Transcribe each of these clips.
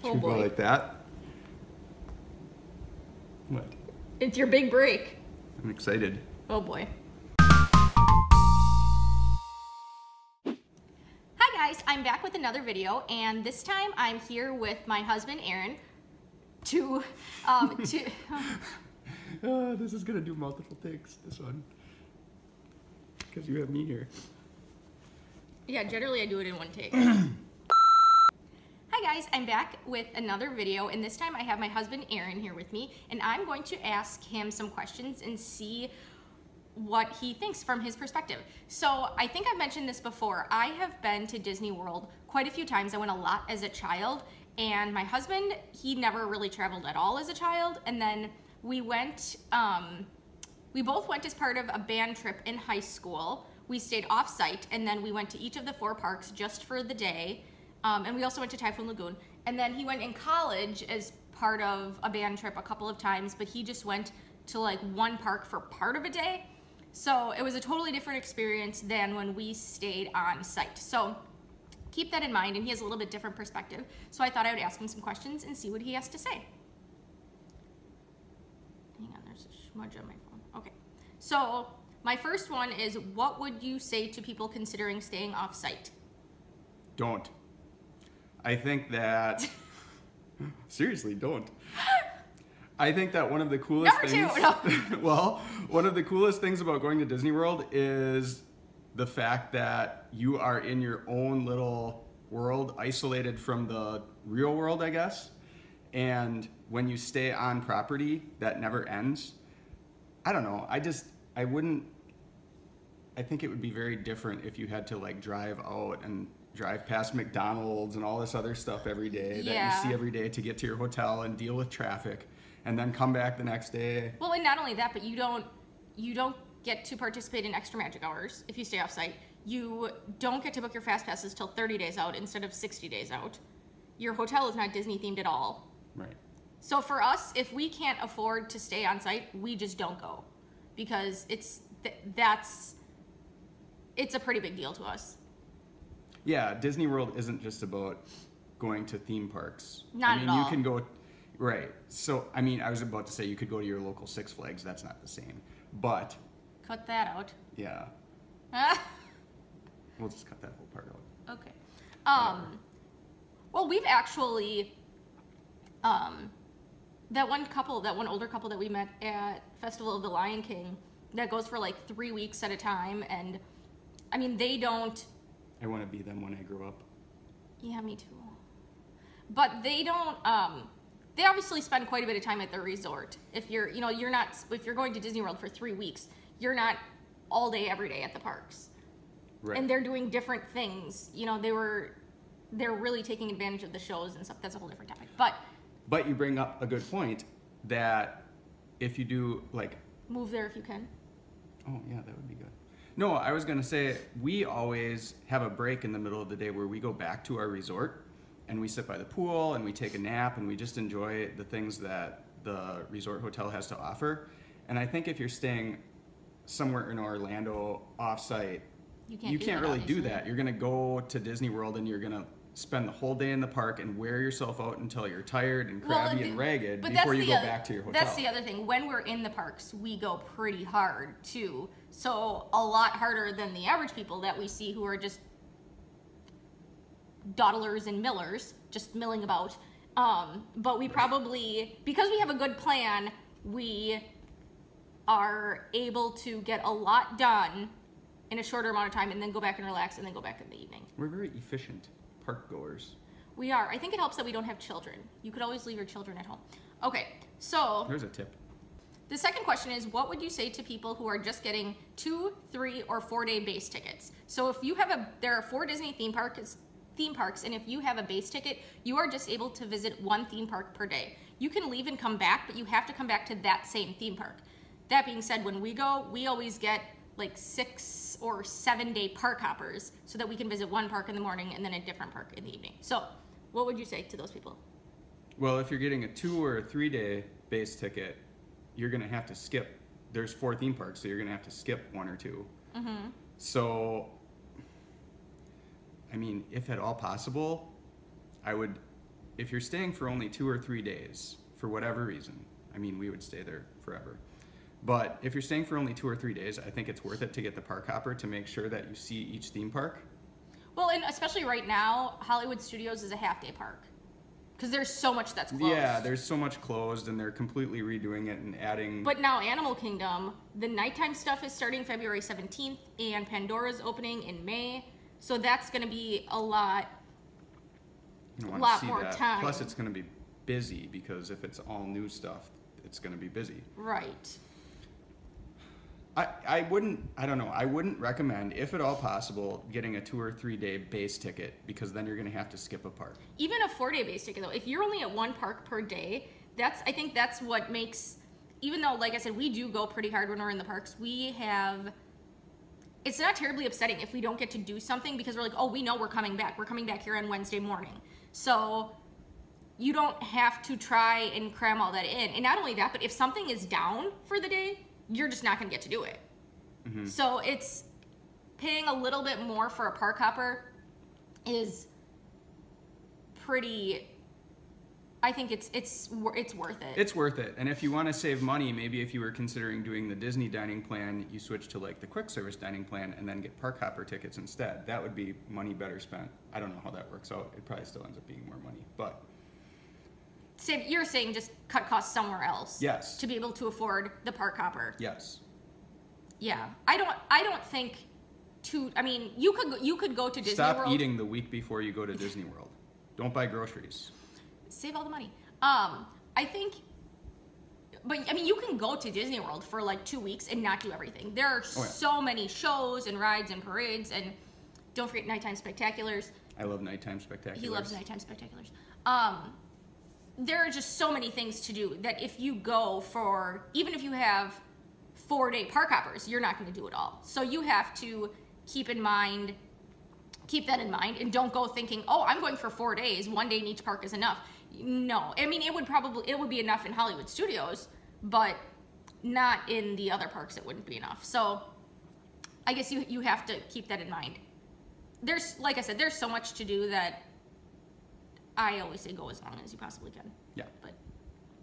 Should we go like that? What? It's your big break. I'm excited. Oh boy. Hi guys, I'm back with another video, and this time I'm here with my husband Aaron to This is gonna do multiple takes, this one. Because you have me here. Yeah, generally I do it in one take. Hi guys, I'm back with another video, and this time I have my husband Aaron here with me, and I'm going to ask him some questions and see what he thinks from his perspective. So I think I've mentioned this before. I have been to Disney World quite a few times. I went a lot as a child, and my husband, he never really traveled at all as a child, and then we went, we both went as part of a band trip in high school. We stayed off-site, and then we went to each of the 4 parks just for the day. And we also went to Typhoon Lagoon. And then he went in college as part of a band trip a couple of times, but he just went to like 1 park for part of a day. So it was a totally different experience than when we stayed on site. So keep that in mind, and he has a little bit different perspective. So I thought I would ask him some questions and see what he has to say. Hang on, there's a smudge on my phone. Okay. So my first one is, what would you say to people considering staying off site? Don't. I think that, seriously, don't. I think that one of the coolest things, well, one of the coolest things about going to Disney World is the fact that you are in your own little world, isolated from the real world, I guess. And when you stay on property, that never ends. I don't know, I think it would be very different if you had to like drive out and drive past McDonald's and all this other stuff every day that you see every day to get to your hotel and deal with traffic and then come back the next day. Well, and not only that, but you don't get to participate in extra magic hours if you stay off site. You don't get to book your fast passes till 30 days out instead of 60 days out. Your hotel is not Disney themed at all. Right. So for us, if we can't afford to stay on site, we just don't go, because it's a pretty big deal to us. Yeah, Disney World isn't just about going to theme parks. Not at all. You can go, right. So, I mean, I was about to say you could go to your local Six Flags. That's not the same. But. Cut that out. Yeah. We'll just cut that whole part out. Okay. Well, we've actually, that one older couple that we met at Festival of the Lion King, that goes for like 3 weeks at a time, and I mean, they don't. I want to be them when I grow up. Yeah, me too. But they don't, they obviously spend quite a bit of time at their resort. If you're going to Disney World for 3 weeks, you're not all day, every day at the parks. Right. And they're doing different things. You know, they're really taking advantage of the shows and stuff. That's a whole different topic. But you bring up a good point that if you do like. Move there if you can. Oh yeah, that would be good. No, I was gonna say, we always have a break in the middle of the day where we go back to our resort and we sit by the pool and we take a nap and we just enjoy the things that the resort hotel has to offer. And I think if you're staying somewhere in Orlando off-site, you can't really do that. You're gonna go to Disney World and you're gonna spend the whole day in the park and wear yourself out until you're tired and crabby and ragged before you go back to your hotel. That's the other thing. When we're in the parks, we go pretty hard too. So a lot harder than the average people that we see who are just dawdlers and millers, just milling about. But we probably, because we have a good plan, we are able to get a lot done in a shorter amount of time and then go back and relax and then go back in the evening. We're very efficient park goers. We are. I think it helps that we don't have children. You could always leave your children at home. Okay, so there's a tip. The second question is, what would you say to people who are just getting 2, 3, or 4 day base tickets? So if you have there are 4 Disney theme parks, and if you have a base ticket, you are just able to visit 1 theme park per day. You can leave and come back, but you have to come back to that same theme park. That being said, when we go, we always get like 6 or 7 day park hoppers so that we can visit 1 park in the morning and then a different park in the evening. So what would you say to those people? Well, if you're getting a 2 or a 3 day base ticket, you're gonna have to skip. There's 4 theme parks, so you're gonna have to skip 1 or 2. Mm-hmm. So, I mean, if at all possible, I would if you're staying for only 2 or 3 days, for whatever reason, I mean, we would stay there forever. But if you're staying for only 2 or 3 days, I think it's worth it to get the park hopper to make sure that you see each theme park. Well, and especially right now, Hollywood Studios is a half-day park. Because there's so much that's closed. Yeah, there's so much closed, and they're completely redoing it and adding... But now Animal Kingdom, the nighttime stuff is starting February 17th, and Pandora's opening in May. So that's going to be a lot more time. Plus, it's going to be busy, because if it's all new stuff, it's going to be busy. Right. I wouldn't recommend, if at all possible, getting a 2 or 3 day base ticket, because then you're going to have to skip a park. Even a 4-day base ticket, though, if you're only at one park per day, I think that's what makes, even though, like I said, we do go pretty hard when we're in the parks, it's not terribly upsetting if we don't get to do something, because we're like, oh, we know we're coming back. We're coming back here on Wednesday morning. So you don't have to try and cram all that in. And not only that, but if something is down for the day, you're just not going to get to do it. Mm-hmm. So it's paying a little bit more for a park hopper is pretty, I think it's worth it. It's worth it. And if you want to save money, maybe if you were considering doing the Disney dining plan, you switch to like the quick service dining plan and then get park hopper tickets instead. That would be money better spent. I don't know how that works out. It probably still ends up being more money, but... You're saying just cut costs somewhere else. Yes. To be able to afford the park hopper. Yes. Yeah. I don't think I mean, you could go to Disney World. Stop eating the week before you go to Disney World. Don't buy groceries. Save all the money. I think, but I mean, you can go to Disney World for like 2 weeks and not do everything. There are so many shows and rides and parades, and don't forget nighttime spectaculars. I love nighttime spectaculars. He loves nighttime spectaculars. There are just so many things to do that if you go for, even if you have 4-day park hoppers, you're not going to do it all. So you have to keep that in mind, and don't go thinking, oh, I'm going for 4 days, 1 day in each park is enough. No, I mean, it would be enough in Hollywood Studios, but not in the other parks. It wouldn't be enough. So I guess you have to keep that in mind. Like I said, there's so much to do that I always say go as long as you possibly can. Yeah. But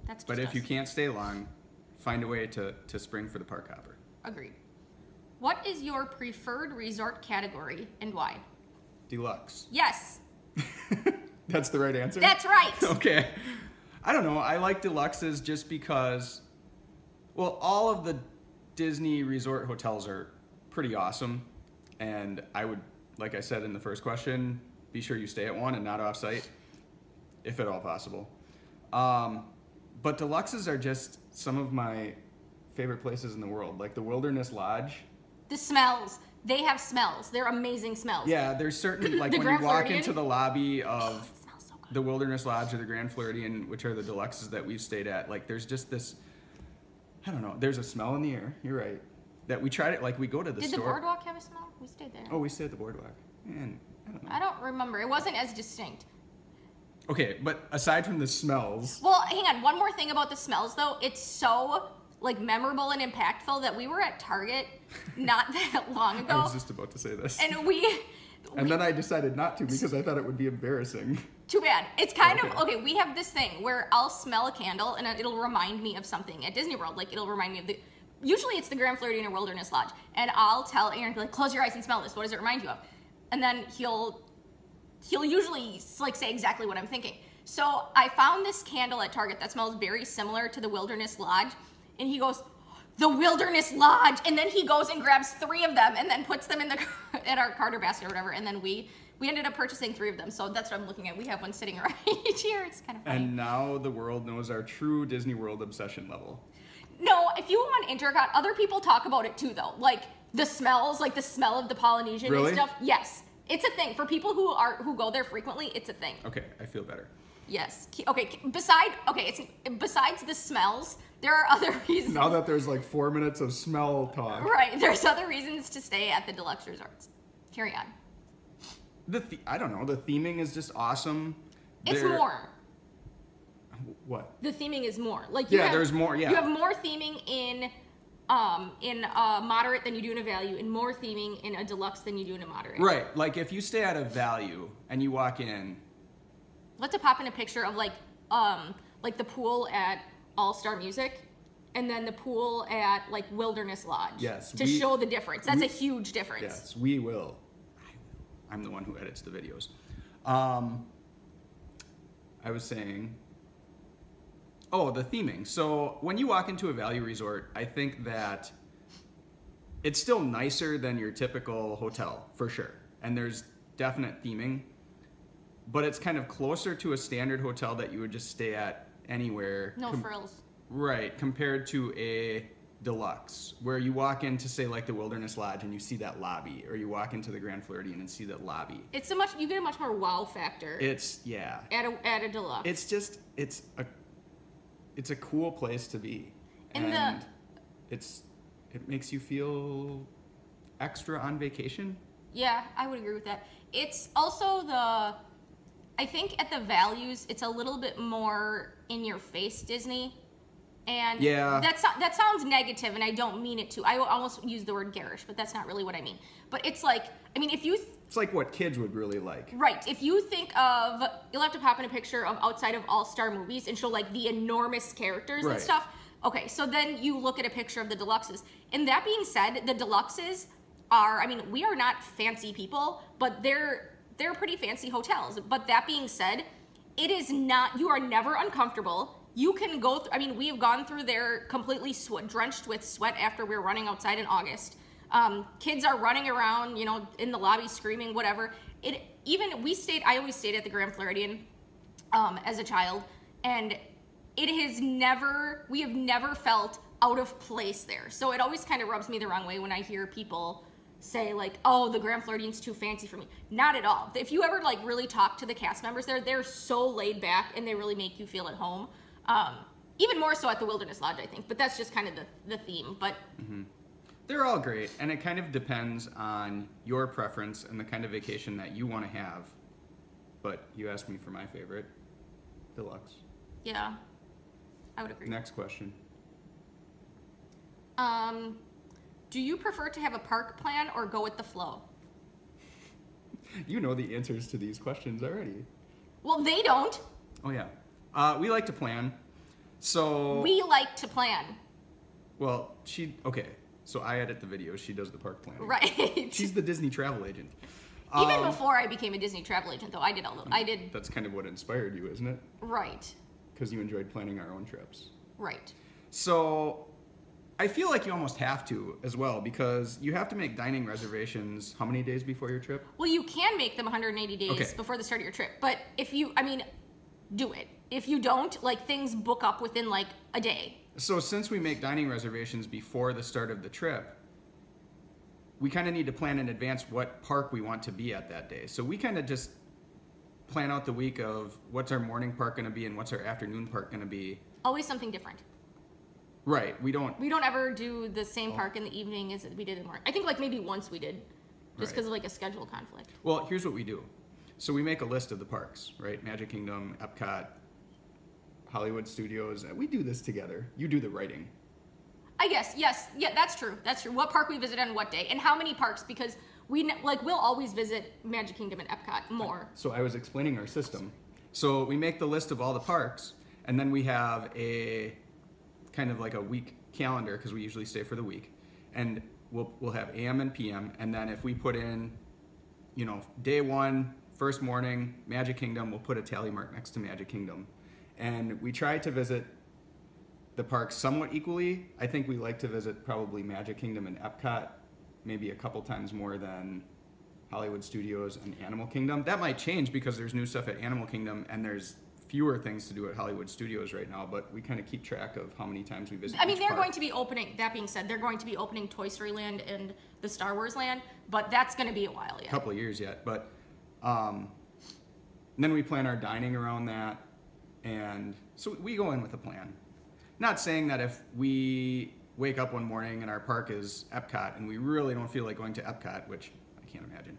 that's just But if us. you can't stay long, find a way to spring for the park hopper. Agreed. What is your preferred resort category and why? Deluxe. Yes. That's the right answer? That's right. Okay. I don't know. I like deluxes just because, well, all of the Disney resort hotels are pretty awesome. And I would, like I said in the first question, be sure you stay at one and not off-site, if at all possible. But deluxes are just some of my favorite places in the world, like the Wilderness Lodge. The smells. They have smells. They're amazing smells. Yeah, there's certain, like when Grand you walk Floridian? into the lobby of It smells so good. the Wilderness Lodge or the Grand Floridian, which are the deluxes that we've stayed at, like there's just this, I don't know, there's a smell in the air. You're right. That we tried it, like we go to the Did store. the boardwalk have a smell? We stayed there. Oh, we stayed at the boardwalk. Man, I don't know. I don't remember. It wasn't as distinct. Okay, but aside from the smells, Well, hang on. One more thing about the smells, though. It's so like memorable and impactful that we were at Target not that long ago, I was just about to say this. and we then I decided not to because I thought it would be embarrassing. Too bad. It's kind Okay. of, okay, we have this thing where I'll smell a candle and it'll remind me of something at Disney World. Like, it'll remind me of usually it's the Grand Floridian or Wilderness Lodge. And I'll tell Aaron, like, close your eyes and smell this. What does it remind you of? And then he'll usually, like, say exactly what I'm thinking. So I found this candle at Target that smells very similar to the Wilderness Lodge. And he goes, the Wilderness Lodge. And then he goes and grabs 3 of them and then puts them in at our Carter basket or whatever. And then we ended up purchasing 3 of them. So that's what I'm looking at. We have one sitting right here. It's kind of funny. And now the world knows our true Disney World obsession level. No, if you want Intercot, other people talk about it too, though. Like the smells, like the smell of the Polynesian Really? and stuff. Yes, it's a thing for people who go there frequently. It's a thing. Okay, I feel better. Yes. Okay. Besides the smells, there are other reasons. Now that there's like 4 minutes of smell talk. Right. There's other reasons to stay at the deluxe resorts. Carry on. I don't know. The theming is just awesome. It's They're- more. What? The theming is more. Like There's more. Yeah. You have more theming in a moderate than you do in a value, and more theming in a deluxe than you do in a moderate. Right. Like if you stay at a value and you walk in, let's pop in a picture of like the pool at All Star Music, and then the pool at like Wilderness Lodge. Yes, to show the difference. That's a huge difference. Yes, we will. I'm the one who edits the videos. I was saying, oh, the theming. So when you walk into a value resort, I think that it's still nicer than your typical hotel, for sure. And there's definite theming, but it's kind of closer to a standard hotel that you would just stay at anywhere. No frills. Right, compared to a deluxe, where you walk into, say, like the Wilderness Lodge and you see that lobby, or you walk into the Grand Floridian and see that lobby. You get a much more wow factor. Yeah. At a deluxe. It's a cool place to be. And it makes you feel extra on vacation. Yeah, I would agree with that. It's also I think at the values, it's a little bit more in your face Disney. And yeah, that sounds negative, and I don't mean it to. I almost use the word garish, but that's not really what I mean. But it's like, I mean, it's like what kids would really like. Right. If you think of, you'll have to pop in a picture of outside of All-Star movies and show like the enormous characters and stuff. Okay, so then you look at a picture of the deluxes. And that being said, the deluxes are, I mean, we are not fancy people, but they're pretty fancy hotels. But that being said, it is not, you are never uncomfortable. You can go through, I mean, we have gone through there completely drenched with sweat after we were running outside in August. Kids are running around, you know, in the lobby screaming, whatever. I always stayed at the Grand Floridian as a child, and we have never felt out of place there. So it always kind of rubs me the wrong way when I hear people say like, oh, the Grand Floridian's too fancy for me. Not at all. If you ever like really talk to the cast members there, they're so laid back and they really make you feel at home. Even more so at the Wilderness Lodge, I think, but that's just kind of the theme. But they're all great, and it kind of depends on your preference and the kind of vacation that you want to have. But you asked me for my favorite, deluxe. Yeah, I would agree. Next question. Do you prefer to have a park plan or go with the flow? You know the answers to these questions already. Well, they don't. Oh, yeah. We like to plan. So we like to plan. Well, okay. So I edit the videos. She does the park planning. Right. She's the Disney travel agent. Even before I became a Disney travel agent, though, I did. That's kind of what inspired you, isn't it? Right. Because you enjoyed planning our own trips. Right. So I feel like you almost have to as well, because you have to make dining reservations how many days before your trip? Well, you can make them 180 days before the start of your trip. But do it. If you don't, like, things book up within like a day. So since we make dining reservations before the start of the trip, we kind of need to plan in advance what park we want to be at that day. So we kind of just plan out the week of what's our morning park going to be and what's our afternoon park going to be. Always something different. Right. We don't ever do the same park in the evening as we did in the morning. I think like maybe once we did, just because of like a schedule conflict. Well, here's what we do. So we make a list of the parks, right? Magic Kingdom, Epcot, Hollywood Studios. We do this together. You do the writing. I guess, yes. Yeah, that's true. That's true. What park we visit on what day and how many parks, because we'll always visit Magic Kingdom and Epcot more. So I was explaining our system. So we make the list of all the parks, and then we have a kind of like a week calendar, because we usually stay for the week. And we'll have AM and PM, and then if we put in, day one, first morning, Magic Kingdom, we'll put a tally mark next to Magic Kingdom. And we try to visit the parks somewhat equally. I think we like to visit probably Magic Kingdom and Epcot maybe a couple times more than Hollywood Studios and Animal Kingdom. That might change because there's new stuff at Animal Kingdom and there's fewer things to do at Hollywood Studios right now, but we kind of keep track of how many times we visit each they're park. going to be opening, that being said, they're going to be opening Toy Story Land and the Star Wars Land, but that's going to be a while yet. A couple of years yet, but then we plan our dining around that. And so we go in with a plan. Not saying that if we wake up one morning and our park is Epcot and we really don't feel like going to Epcot, which I can't imagine,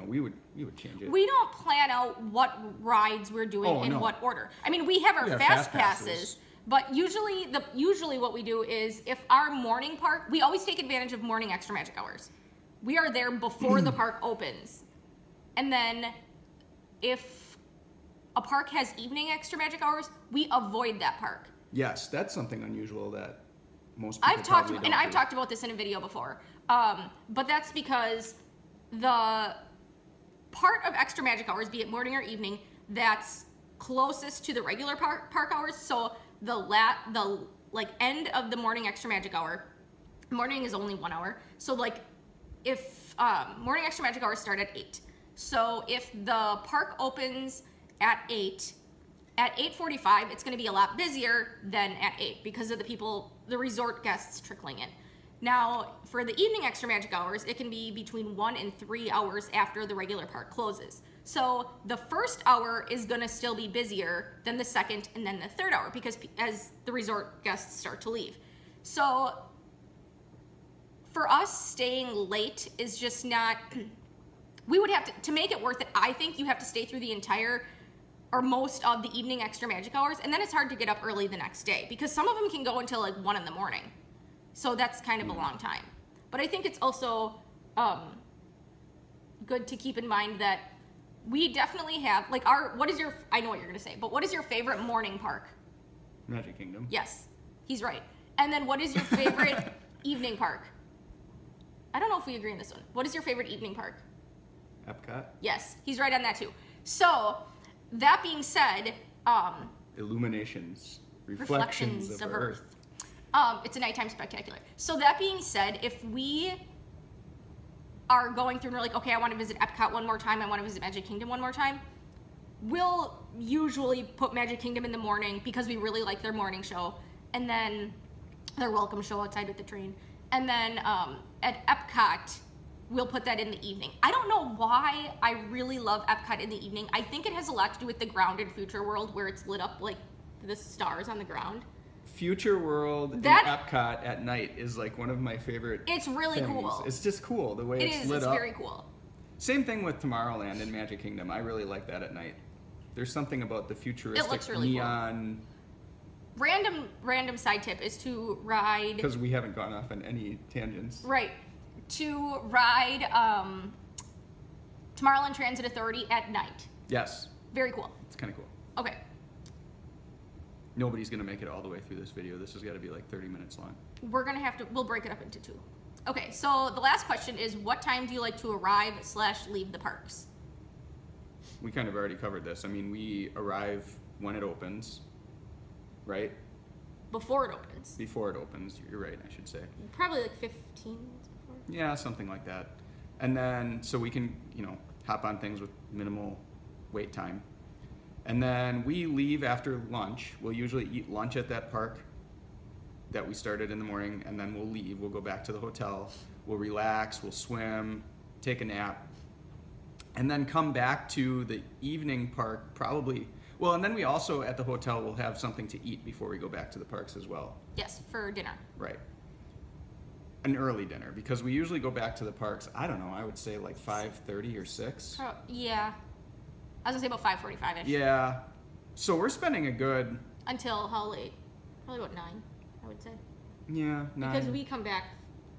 we would change it. We don't plan out what rides we're doing in what order. I mean, we have our fast passes, but usually what we do is if our morning park, we always take advantage of morning extra magic hours. We are there before the park opens. And then if a park has evening extra magic hours, we avoid that park. Yes, that's something unusual that most people I've talked talked about this in a video before, but that's because the part of extra magic hours, be it morning or evening, that's closest to the regular park hours. So the end of the morning extra magic hour, morning is only 1 hour. So like if morning extra magic hours start at 8. So if the park opens at 8, at 8:45, it's going to be a lot busier than at 8 because of the resort guests trickling in. Now, for the evening extra magic hours, it can be between 1 and 3 hours after the regular park closes. So the first hour is going to still be busier than the second and then the third hour because as the resort guests start to leave. So for us, staying late is just not, we would have to make it worth it, I think you have to stay through the entire or most of the evening extra magic hours, and then it's hard to get up early the next day because some of them can go until like 1 in the morning. So that's kind of a long time. But I think it's also good to keep in mind that we definitely have, like I know what you're gonna say, but what is your favorite morning park? Magic Kingdom. Yes, he's right. And then what is your favorite evening park? I don't know if we agree on this one. What is your favorite evening park? Epcot. Yes, he's right on that too. So, that being said, Illuminations, Reflections of Earth. It's a nighttime spectacular. So that being said, if we are going through and we're like, okay, I want to visit Epcot one more time, I want to visit Magic Kingdom one more time, we'll usually put Magic Kingdom in the morning because we really like their morning show, and then their welcome show outside with the train. And then at Epcot, we'll put that in the evening. I don't know why I really love Epcot in the evening. I think it has a lot to do with the ground in Future World where it's lit up like the stars on the ground. Future World in Epcot at night is like one of my favorite It's really things. Cool. It's just cool the way it's lit up. It's very cool. Same thing with Tomorrowland and Magic Kingdom. I really like that at night. There's something about the futuristic really neon. Cool. Random side tip is to ride, because we haven't gone off on any tangents. Right. To ride Tomorrowland Transit Authority at night. Yes. Very cool. It's kind of cool. Okay. Nobody's going to make it all the way through this video. This has got to be like 30 minutes long. We'll break it up into 2. Okay, so the last question is, what time do you like to arrive / leave the parks? We kind of already covered this. I mean, we arrive when it opens, right? Before it opens. Before it opens, you're right, I should say. Probably like 15 minutes before. Yeah, something like that. And then, so we can, hop on things with minimal wait time. And then we leave after lunch. We'll usually eat lunch at that park that we started in the morning, and then we'll leave. We'll go back to the hotel. We'll relax, we'll swim, take a nap, and then come back to the evening park probably. Well, and then we also, at the hotel, will have something to eat before we go back to the parks as well. Yes, for dinner. Right. An early dinner, because we usually go back to the parks, I don't know, I would say like 5:30 or 6. Yeah. I was gonna say about 5:45-ish. Yeah. So we're spending a good... Until how late? Probably about 9, I would say. Yeah, 9. Because we come back...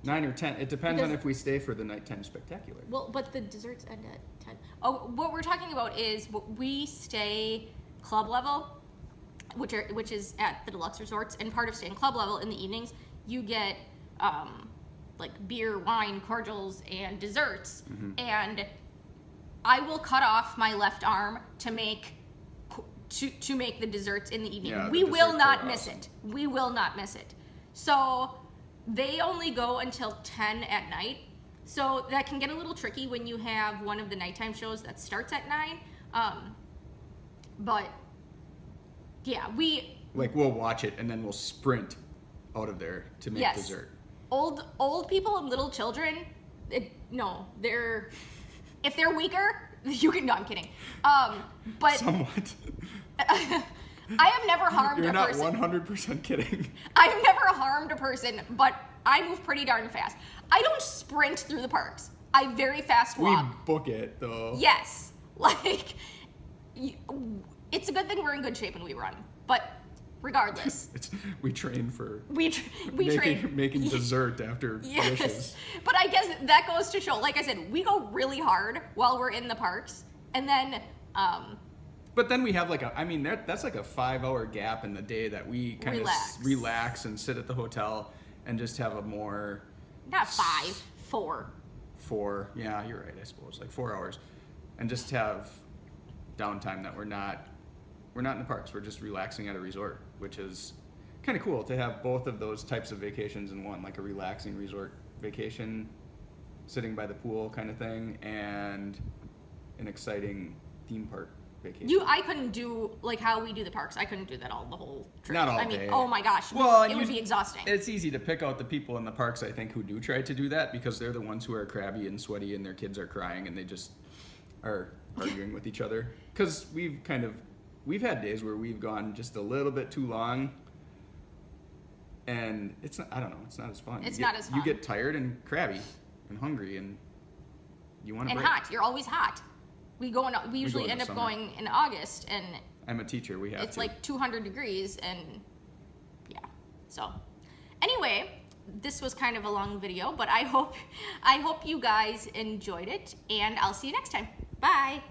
9 or 10. It depends on if we stay for the nighttime spectacular. Well, but the desserts end at 10. Oh, what we're talking about is we stay club level, which is at the deluxe resorts, and part of staying club level in the evenings, you get like beer, wine, cordials, and desserts. Mm-hmm. And I will cut off my left arm to make the desserts in the evening. Yeah, we will not miss it. We will not miss it. So they only go until 10 at night. So that can get a little tricky when you have one of the nighttime shows that starts at 9. But yeah, we'll watch it and then we'll sprint out of there to make dessert. Old people and little children, if they're weaker, you can. No, I'm kidding. But somewhat. I have never harmed a person. You're not 100% kidding. I've never harmed a person, but I move pretty darn fast. I don't sprint through the parks. I very fast walk. We book it though. Yes, it's a good thing we're in good shape and we run. But regardless, we train for making dessert after dishes. But I guess that goes to show, like I said, we go really hard while we're in the parks, and then But then we have like that's like a 5-hour gap in the day that we kind of relax and sit at the hotel and just have a more... Not 5, 4. 4, yeah, you're right, I suppose, like 4 hours. And just have downtime that we're not in the parks, we're just relaxing at a resort, which is kind of cool to have both of those types of vacations in one, like a relaxing resort vacation, sitting by the pool kind of thing, and an exciting theme park vacation. I couldn't do like how we do the parks. I couldn't do that the whole trip. Not all I mean, day. oh my gosh. Well, it would be exhausting. It's easy to pick out the people in the parks, I think, who do try to do that, because they're the ones who are crabby and sweaty and their kids are crying and they just are arguing with each other. Because we've had days where we've gone just a little bit too long, and it's not as fun. It's not as fun. You get tired and crabby and hungry, and you want to break. And hot. You're always hot. We usually end up going in August, and I'm a teacher. It's like 200 degrees, and yeah. So anyway, this was kind of a long video, but I hope you guys enjoyed it, and I'll see you next time. Bye.